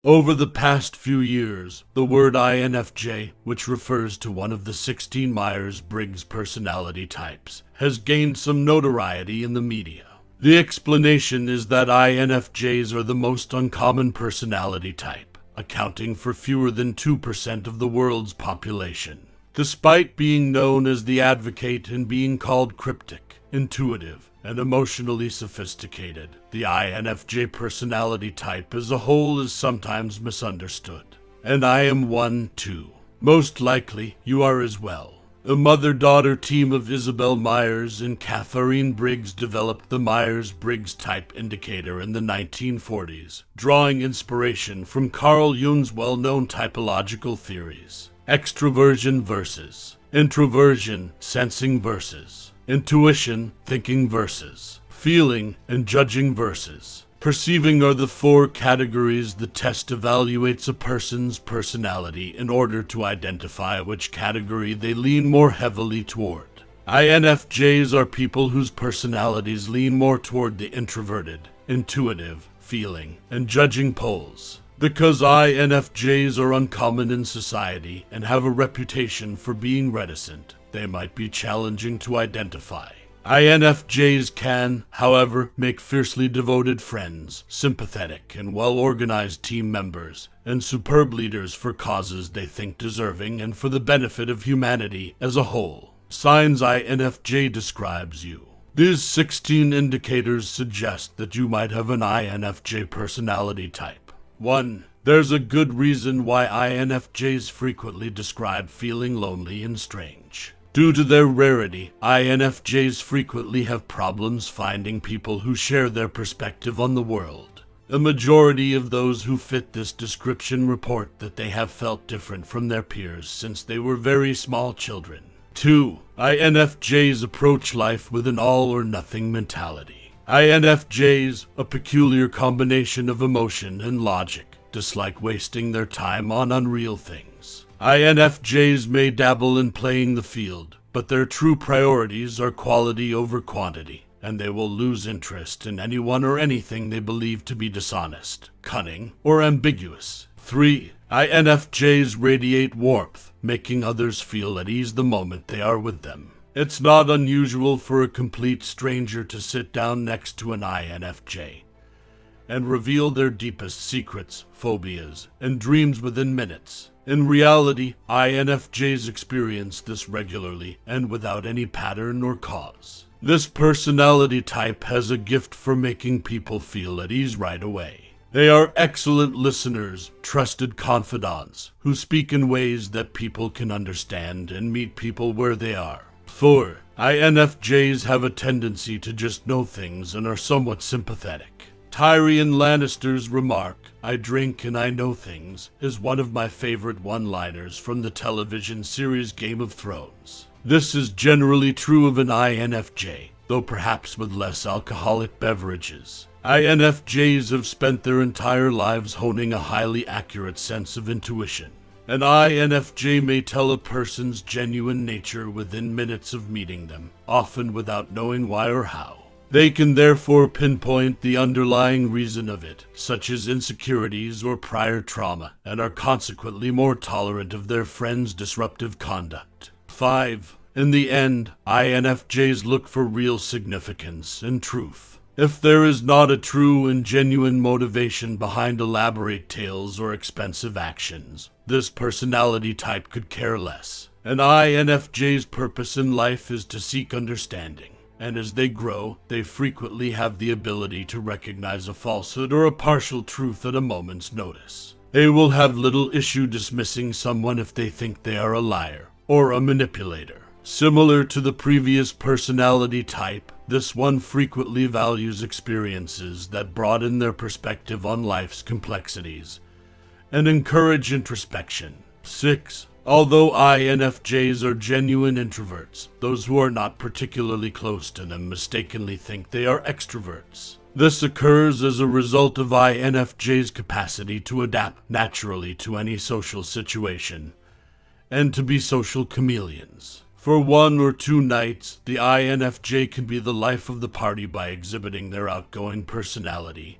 Over the past few years, the word INFJ, which refers to one of the 16 Myers-Briggs personality types, has gained some notoriety in the media. The explanation is that INFJs are the most uncommon personality type, accounting for fewer than 2% of the world's population. Despite being known as the advocate and being called cryptic, intuitive, and emotionally sophisticated, the INFJ personality type as a whole is sometimes misunderstood. And I am one too. Most likely, you are as well. A mother-daughter team of Isabel Myers and Catherine Briggs developed the Myers-Briggs type indicator in the 1940s, drawing inspiration from Carl Jung's well-known typological theories. Extroversion versus introversion, sensing versus intuition, thinking versus feeling, and judging versus perceiving are the four categories the test evaluates a person's personality in order to identify which category they lean more heavily toward. INFJs are people whose personalities lean more toward the introverted, intuitive, feeling, and judging poles. Because INFJs are uncommon in society and have a reputation for being reticent, they might be challenging to identify. INFJs can, however, make fiercely devoted friends, sympathetic and well-organized team members, and superb leaders for causes they think deserving and for the benefit of humanity as a whole. Signs INFJ describes you. These 16 indicators suggest that you might have an INFJ personality type. 1. There's a good reason why INFJs frequently describe feeling lonely and strange. Due to their rarity, INFJs frequently have problems finding people who share their perspective on the world. A majority of those who fit this description report that they have felt different from their peers since they were very small children. 2. INFJs approach life with an all-or-nothing mentality. INFJs, a peculiar combination of emotion and logic, dislike wasting their time on unreal things. INFJs may dabble in playing the field, but their true priorities are quality over quantity, and they will lose interest in anyone or anything they believe to be dishonest, cunning, or ambiguous. 3. INFJs radiate warmth, making others feel at ease the moment they are with them. It's not unusual for a complete stranger to sit down next to an INFJ and reveal their deepest secrets, phobias, and dreams within minutes. In reality, INFJs experience this regularly and without any pattern or cause. This personality type has a gift for making people feel at ease right away. They are excellent listeners, trusted confidants, who speak in ways that people can understand and meet people where they are. 4. INFJs have a tendency to just know things and are somewhat sympathetic. Tyrion Lannister's remark, "I drink and I know things," is one of my favorite one-liners from the television series Game of Thrones. This is generally true of an INFJ, though perhaps with less alcoholic beverages. INFJs have spent their entire lives honing a highly accurate sense of intuition. An INFJ may tell a person's genuine nature within minutes of meeting them, often without knowing why or how. They can therefore pinpoint the underlying reason of it, such as insecurities or prior trauma, and are consequently more tolerant of their friends' disruptive conduct. 5. In the end, INFJs look for real significance and truth. If there is not a true and genuine motivation behind elaborate tales or expensive actions, this personality type could care less. An INFJ's purpose in life is to seek understanding. And as they grow, they frequently have the ability to recognize a falsehood or a partial truth at a moment's notice. They will have little issue dismissing someone if they think they are a liar or a manipulator. Similar to the previous personality type, this one frequently values experiences that broaden their perspective on life's complexities and encourage introspection. 6. Although INFJs are genuine introverts, those who are not particularly close to them mistakenly think they are extroverts. This occurs as a result of INFJ's capacity to adapt naturally to any social situation and to be social chameleons. For 1 or 2 nights, the INFJ can be the life of the party by exhibiting their outgoing personality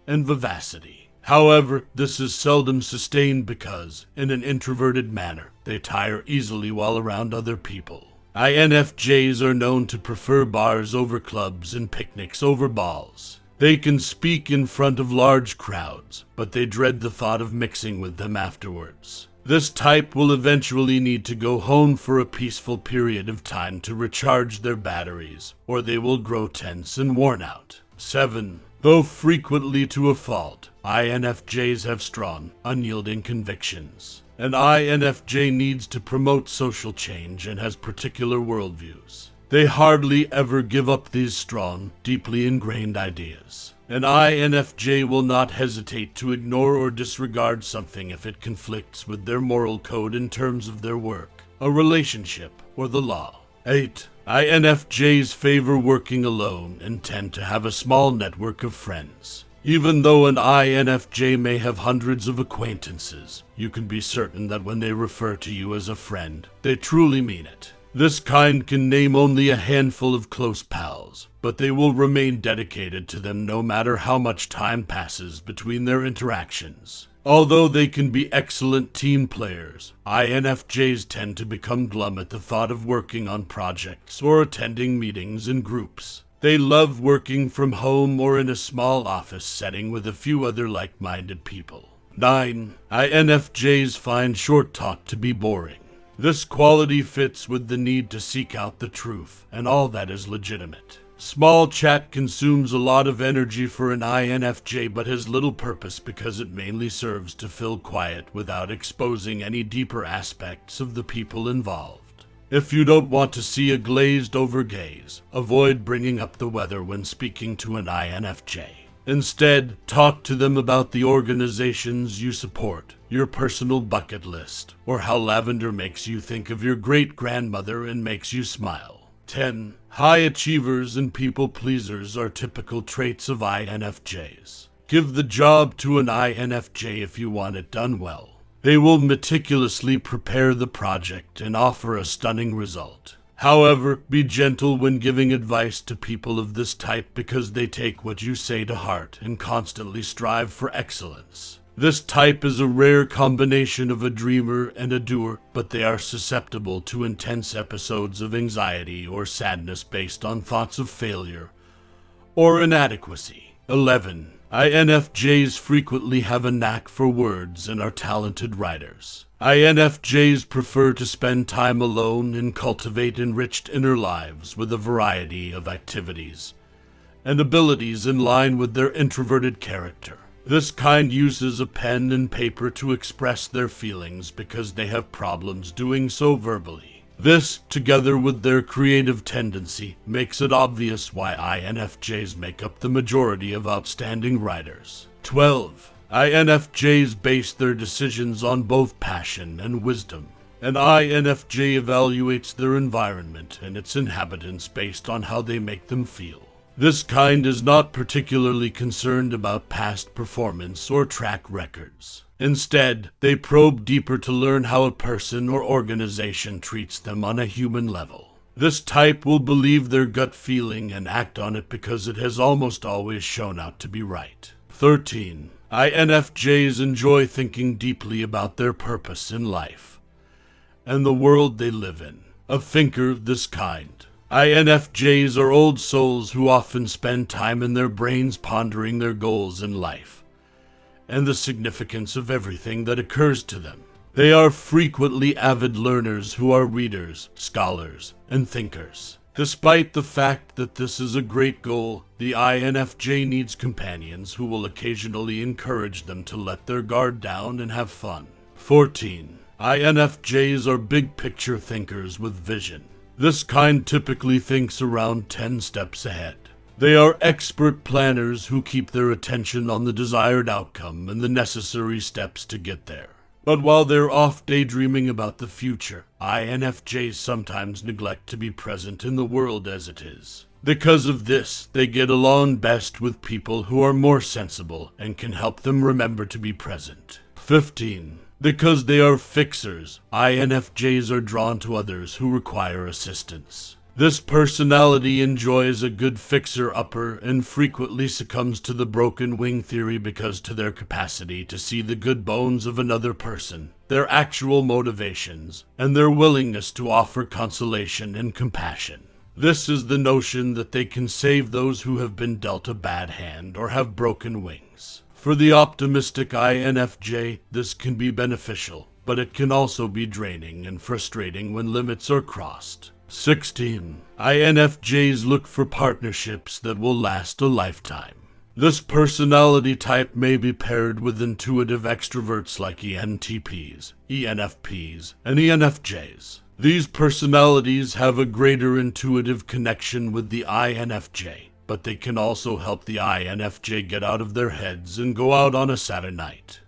and vivacity. However, this is seldom sustained because, in an introverted manner, they tire easily while around other people. INFJs are known to prefer bars over clubs and picnics over balls. They can speak in front of large crowds, but they dread the thought of mixing with them afterwards. This type will eventually need to go home for a peaceful period of time to recharge their batteries, or they will grow tense and worn out. 7. Though frequently to a fault, INFJs have strong, unyielding convictions. An INFJ needs to promote social change and has particular worldviews. They hardly ever give up these strong, deeply ingrained ideas. An INFJ will not hesitate to ignore or disregard something if it conflicts with their moral code in terms of their work, a relationship, or the law. 8. INFJs favor working alone and tend to have a small network of friends. Even though an INFJ may have hundreds of acquaintances, you can be certain that when they refer to you as a friend, they truly mean it. This kind can name only a handful of close pals, but they will remain dedicated to them no matter how much time passes between their interactions. Although they can be excellent team players, INFJs tend to become glum at the thought of working on projects or attending meetings in groups. They love working from home or in a small office setting with a few other like-minded people. 9. INFJs find short talk to be boring. This quality fits with the need to seek out the truth and all that is legitimate. Small chat consumes a lot of energy for an INFJ but has little purpose because it mainly serves to fill quiet without exposing any deeper aspects of the people involved. If you don't want to see a glazed-over gaze, avoid bringing up the weather when speaking to an INFJ. Instead, talk to them about the organizations you support, your personal bucket list, or how lavender makes you think of your great-grandmother and makes you smile. 10. High achievers and people pleasers are typical traits of INFJs. Give the job to an INFJ if you want it done well. They will meticulously prepare the project and offer a stunning result. However, be gentle when giving advice to people of this type because they take what you say to heart and constantly strive for excellence. This type is a rare combination of a dreamer and a doer, but they are susceptible to intense episodes of anxiety or sadness based on thoughts of failure or inadequacy. 11. INFJs frequently have a knack for words and are talented writers. INFJs prefer to spend time alone and cultivate enriched inner lives with a variety of activities and abilities in line with their introverted character. This kind uses a pen and paper to express their feelings because they have problems doing so verbally. This, together with their creative tendency, makes it obvious why INFJs make up the majority of outstanding writers. 12. INFJs base their decisions on both passion and wisdom. An INFJ evaluates their environment and its inhabitants based on how they make them feel. This kind is not particularly concerned about past performance or track records. Instead, they probe deeper to learn how a person or organization treats them on a human level. This type will believe their gut feeling and act on it because it has almost always shown out to be right. 13. INFJs enjoy thinking deeply about their purpose in life and the world they live in. A thinker this kind. INFJs are old souls who often spend time in their brains pondering their goals in life and the significance of everything that occurs to them. They are frequently avid learners who are readers, scholars, and thinkers. Despite the fact that this is a great goal, the INFJ needs companions who will occasionally encourage them to let their guard down and have fun. 14. INFJs are big-picture thinkers with vision. This kind typically thinks around 10 steps ahead. They are expert planners who keep their attention on the desired outcome and the necessary steps to get there. But while they're off daydreaming about the future, INFJs sometimes neglect to be present in the world as it is. Because of this, they get along best with people who are more sensible and can help them remember to be present. 15. Because they are fixers, INFJs are drawn to others who require assistance. This personality enjoys a good fixer-upper and frequently succumbs to the broken wing theory because to their capacity to see the good bones of another person, their actual motivations, and their willingness to offer consolation and compassion. This is the notion that they can save those who have been dealt a bad hand or have broken wings. For the optimistic INFJ, this can be beneficial, but it can also be draining and frustrating when limits are crossed. 16. INFJs look for partnerships that will last a lifetime. This personality type may be paired with intuitive extroverts like ENTPs, ENFPs, and ENFJs. These personalities have a greater intuitive connection with the INFJ, but they can also help the INFJ get out of their heads and go out on a Saturday night.